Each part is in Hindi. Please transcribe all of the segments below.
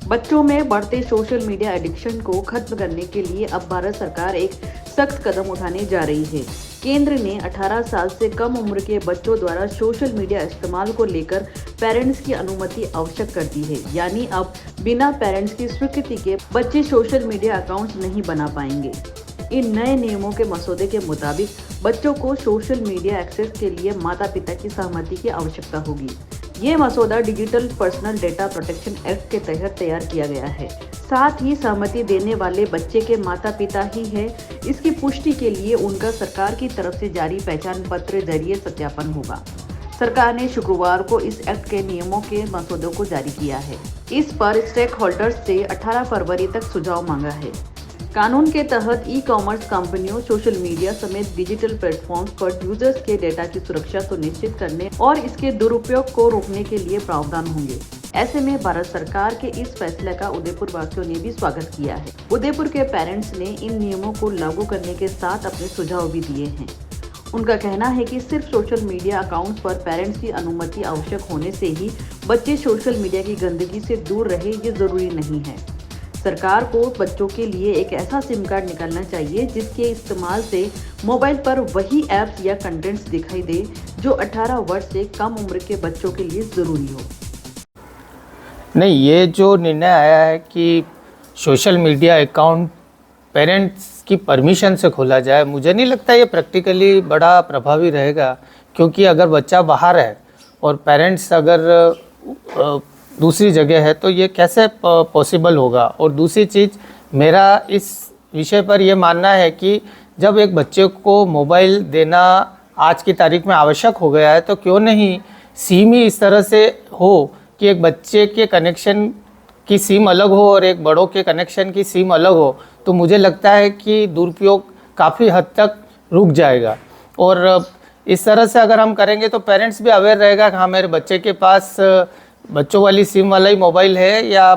बच्चों में बढ़ते सोशल मीडिया एडिक्शन को खत्म करने के लिए अब भारत सरकार एक सख्त कदम उठाने जा रही है। केंद्र ने 18 साल से कम उम्र के बच्चों द्वारा सोशल मीडिया इस्तेमाल को लेकर पेरेंट्स की अनुमति आवश्यक कर दी है। यानी अब बिना पेरेंट्स की स्वीकृति के बच्चे सोशल मीडिया अकाउंट्स नहीं बना पाएंगे। इन नए नियमों के मसौदे के मुताबिक बच्चों को सोशल मीडिया एक्सेस के लिए माता पिता की सहमति की आवश्यकता होगी। ये मसौदा digital personal data protection act के तहत तैयार किया गया है। साथ ही सहमति देने वाले बच्चे के माता पिता ही है। इसकी पुष्टि के लिए उनका सरकार की तरफ से जारी पहचान पत्र जरिए सत्यापन होगा। सरकार ने शुक्रवार को इस एक्ट के नियमों के मसौदे को जारी किया है। इस पर स्टेक होल्डर्स से 18 फरवरी तक सुझाव मांगा है। कानून के तहत ई कॉमर्स कंपनियों, सोशल मीडिया समेत डिजिटल प्लेटफॉर्म्स पर यूजर्स के डेटा की सुरक्षा सुनिश्चित करने और इसके दुरुपयोग को रोकने के लिए प्रावधान होंगे। ऐसे में भारत सरकार के इस फैसले का उदयपुर वासियों ने भी स्वागत किया है। उदयपुर के पेरेंट्स ने इन नियमों को लागू करने के साथ अपने सुझाव भी दिए हैं। उनका कहना है कि सिर्फ सोशल मीडिया अकाउंट्स पर पेरेंट्स की अनुमति आवश्यक होने से ही बच्चे सोशल मीडिया की गंदगी से दूर रहे, ये जरूरी नहीं है। सरकार को बच्चों के लिए एक ऐसा सिम कार्ड निकालना चाहिए जिसके इस्तेमाल से मोबाइल पर वही ऐप्स या कंटेंट्स दिखाई दे जो 18 वर्ष से कम उम्र के बच्चों के लिए ज़रूरी हो। नहीं, ये जो निर्णय आया है कि सोशल मीडिया अकाउंट पेरेंट्स की परमिशन से खोला जाए, मुझे नहीं लगता ये प्रैक्टिकली बड़ा प्रभावी रहेगा। क्योंकि अगर बच्चा बाहर है और पेरेंट्स अगर दूसरी जगह है तो ये कैसे पॉसिबल होगा। और दूसरी चीज़, मेरा इस विषय पर ये मानना है कि जब एक बच्चे को मोबाइल देना आज की तारीख में आवश्यक हो गया है तो क्यों नहीं सिम ही इस तरह से हो कि एक बच्चे के कनेक्शन की सिम अलग हो और एक बड़ों के कनेक्शन की सिम अलग हो। तो मुझे लगता है कि दुरुपयोग काफ़ी हद तक रुक जाएगा। और इस तरह से अगर हम करेंगे तो पेरेंट्स भी अवेयर रहेगा कि हाँ, मेरे बच्चे के पास बच्चों वाली सिम वाला ही मोबाइल है या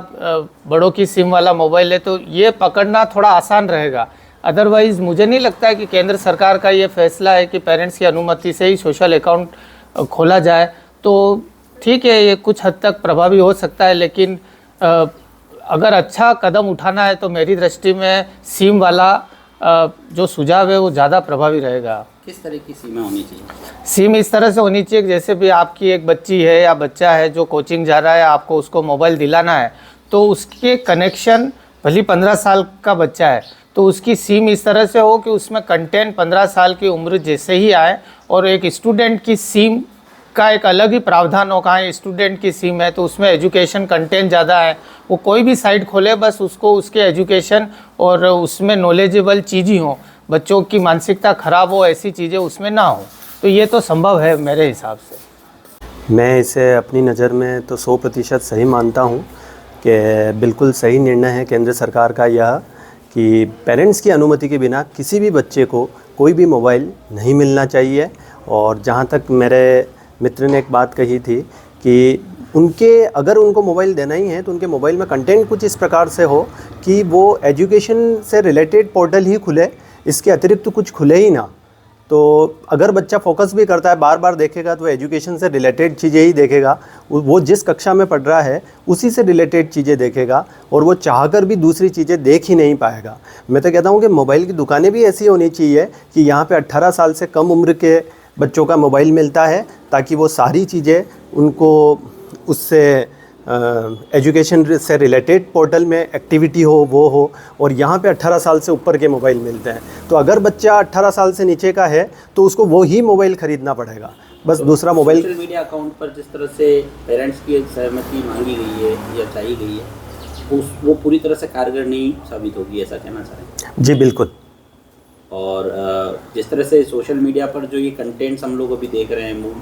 बड़ों की सिम वाला मोबाइल है, तो ये पकड़ना थोड़ा आसान रहेगा। अदरवाइज़ मुझे नहीं लगता है कि केंद्र सरकार का ये फैसला है कि पेरेंट्स की अनुमति से ही सोशल अकाउंट खोला जाए तो ठीक है, ये कुछ हद तक प्रभावी हो सकता है। लेकिन अगर अच्छा कदम उठाना है तो मेरी दृष्टि में सिम वाला जो सुझाव है वो ज़्यादा प्रभावी रहेगा। किस तरह की सीमा होनी चाहिए? सिम इस तरह से होनी चाहिए जैसे भी आपकी एक बच्ची है या बच्चा है जो कोचिंग जा रहा है, आपको उसको मोबाइल दिलाना है तो उसके कनेक्शन, भले 15 साल का बच्चा है तो उसकी सिम इस तरह से हो कि उसमें कंटेंट 15 साल की उम्र जैसे ही आए। और एक स्टूडेंट की सिम का एक अलग ही प्रावधान हो, कहाँ स्टूडेंट की सिम है तो उसमें एजुकेशन कंटेंट ज़्यादा है, वो कोई भी साइट खोले बस उसको उसके एजुकेशन और उसमें नॉलेजेबल चीज़ ही हो, बच्चों की मानसिकता ख़राब हो ऐसी चीज़ें उसमें ना हो। तो ये तो संभव है मेरे हिसाब से। मैं इसे अपनी नज़र में तो 100% सही मानता हूँ कि बिल्कुल सही निर्णय है केंद्र सरकार का यह कि पेरेंट्स की अनुमति के बिना किसी भी बच्चे को कोई भी मोबाइल नहीं मिलना चाहिए। और जहाँ तक मेरे मित्र ने एक बात कही थी कि अगर उनको मोबाइल देना ही है तो उनके मोबाइल में कंटेंट कुछ इस प्रकार से हो कि वो एजुकेशन से रिलेटेड पोर्टल ही खुले, इसके अतिरिक्त तो कुछ खुले ही ना। तो अगर बच्चा फोकस भी करता है, बार बार देखेगा तो एजुकेशन से रिलेटेड चीज़ें ही देखेगा, वो जिस कक्षा में पढ़ रहा है उसी से रिलेटेड चीज़ें देखेगा और वो चाहकर भी दूसरी चीज़ें देख ही नहीं पाएगा। मैं तो कहता हूँ कि मोबाइल की दुकानें भी ऐसी होनी चाहिए कि यहाँ पे 18 साल से कम उम्र के बच्चों का मोबाइल मिलता है ताकि वो सारी चीज़ें उनको उससे एजुकेशन से रिलेटेड पोर्टल में एक्टिविटी हो वो हो। और यहाँ पे 18 साल से ऊपर के मोबाइल मिलते हैं। तो अगर बच्चा 18 साल से नीचे का है तो उसको वो ही मोबाइल ख़रीदना पड़ेगा, बस तो दूसरा मोबाइल। सोशल मीडिया अकाउंट पर जिस तरह से पेरेंट्स की सहमति मांगी गई है या चाहिए गई है वो पूरी तरह से कारगर नहीं साबित होगी, ऐसा कहना चाह रहे हैं? जी बिल्कुल। और जिस तरह से सोशल मीडिया पर जो ये कंटेंट्स हम लोग अभी देख रहे हैं,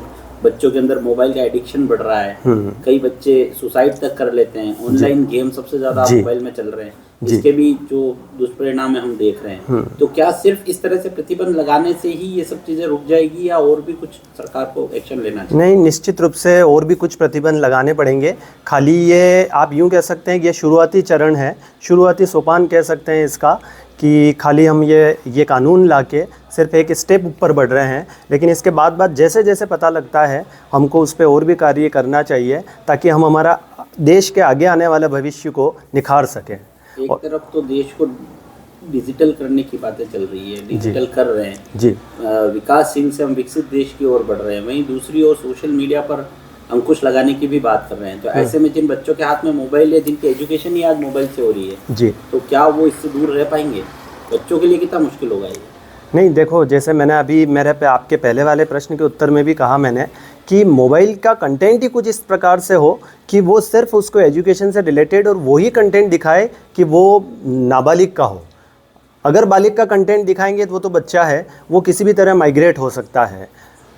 बच्चों के अंदर मोबाइल का एडिक्शन बढ़ रहा है, कई बच्चे सुसाइड तक कर लेते हैं, ऑनलाइन गेम सबसे ज़्यादा मोबाइल में चल रहे हैं, इसके भी जो दुष्परिणाम है हम देख रहे हैं। तो क्या सिर्फ इस तरह से प्रतिबंध लगाने से ही ये सब चीज़ें रुक जाएगी या और भी कुछ सरकार को एक्शन लेना चाहिए? नहीं, निश्चित रूप से और भी कुछ प्रतिबंध लगाने पड़ेंगे। खाली ये आप यूँ कह सकते हैं कि ये शुरुआती चरण है, शुरुआती सोपान कह सकते हैं इसका, कि खाली हम ये कानून लाके सिर्फ एक स्टेप ऊपर बढ़ रहे हैं। लेकिन इसके बाद जैसे जैसे पता लगता है हमको उस पर और भी कार्य करना चाहिए ताकि हम हमारा देश के आगे आने वाले भविष्य को निखार सकें। एक तरफ तो देश को डिजिटल करने की बातें चल रही है, डिजिटल कर रहे हैं जी, विकासशील से हम विकसित देश की ओर बढ़ रहे हैं, वहीं दूसरी ओर सोशल मीडिया पर अंकुश लगाने की भी बात कर रहे हैं। तो ऐसे में जिन बच्चों के हाथ में मोबाइल है, जिनकी एजुकेशन ही आज मोबाइल से हो रही है जी, तो क्या वो इससे दूर रह पाएंगे? बच्चों के लिए कितना मुश्किल होगा ये? नहीं देखो, जैसे मैंने अभी मेरे पे आपके पहले वाले प्रश्न के उत्तर में भी कहा मैंने कि मोबाइल का कंटेंट ही कुछ इस प्रकार से हो कि वो सिर्फ उसको एजुकेशन से रिलेटेड और वही कंटेंट दिखाए कि वो नाबालिग का हो। अगर बालिग का कंटेंट दिखाएंगे तो वो तो बच्चा है, वो किसी भी तरह माइग्रेट हो सकता है।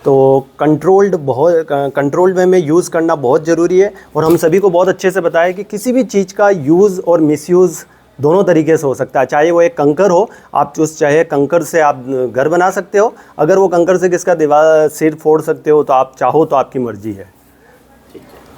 तो कंट्रोल्ड वे में यूज़ करना बहुत ज़रूरी है। और हम सभी को बहुत अच्छे से बताया कि किसी भी चीज़ का यूज़ और मिसयूज़ दोनों तरीके से हो सकता है। चाहे वो एक कंकर हो, आप चाहे कंकर से आप घर बना सकते हो, अगर वो कंकर से किसका दीवार सिर फोड़ सकते हो तो आप चाहो तो आपकी मर्ज़ी है।